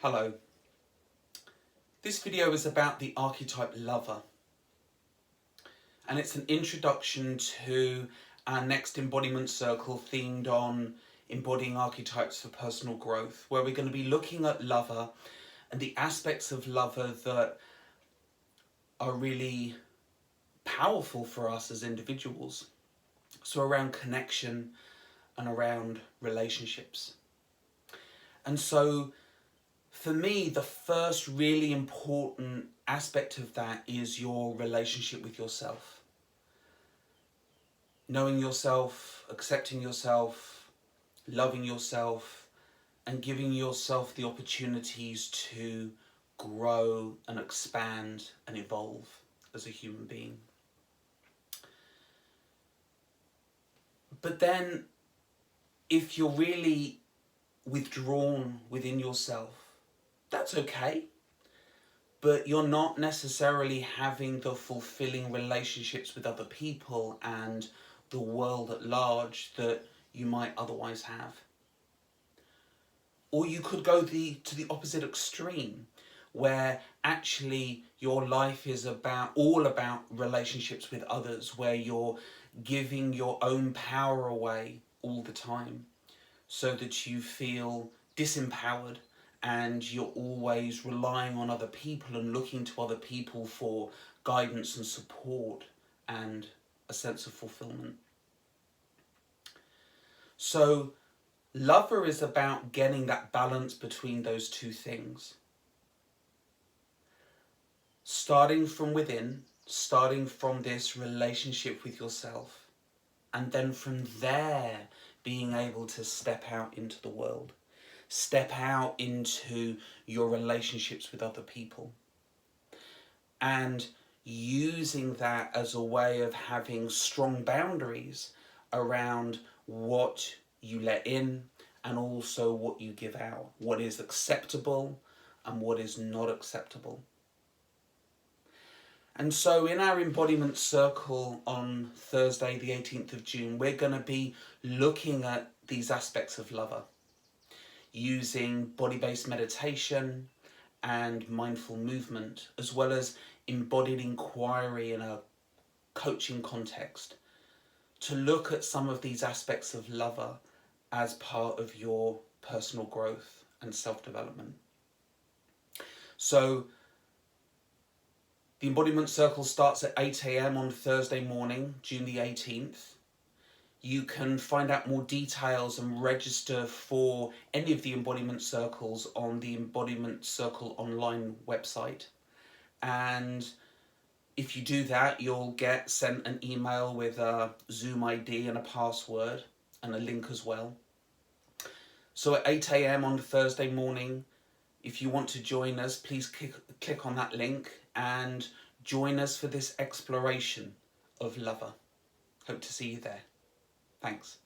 Hello. This video is about the archetype lover, and it's an introduction to our next embodiment circle themed on embodying archetypes for personal growth, where we're going to be looking at lover and the aspects of lover that are really powerful for us as individuals. So around connection and around relationships. And so for me, the first really important aspect of that is your relationship with yourself. Knowing yourself, accepting yourself, loving yourself, and giving yourself the opportunities to grow and expand and evolve as a human being. But then, if you're really withdrawn within yourself, that's okay, but you're not necessarily having the fulfilling relationships with other people and the world at large that you might otherwise have. Or you could go to the opposite extreme, where actually your life is all about relationships with others, where you're giving your own power away all the time so that you feel disempowered, and you're always relying on other people and looking to other people for guidance and support and a sense of fulfillment. So lover is about getting that balance between those two things. Starting from within, starting from this relationship with yourself, and then from there being able to step out into the world. Step out into your relationships with other people. And using that as a way of having strong boundaries around what you let in and also what you give out. What is acceptable and what is not acceptable. And so in our embodiment circle on Thursday, the 18th of June, we're going to be looking at these aspects of lover, using body-based meditation and mindful movement, as well as embodied inquiry in a coaching context, to look at some of these aspects of lover as part of your personal growth and self-development. So the embodiment circle starts at 8 a.m. on Thursday morning, June the 18th. You can find out more details and register for any of the embodiment circles on the Embodiment Circle Online website. And if you do that, you'll get sent an email with a Zoom ID and a password and a link as well. So at 8 a.m. on Thursday morning, if you want to join us, please click on that link and join us for this exploration of lover. Hope to see you there. Thanks.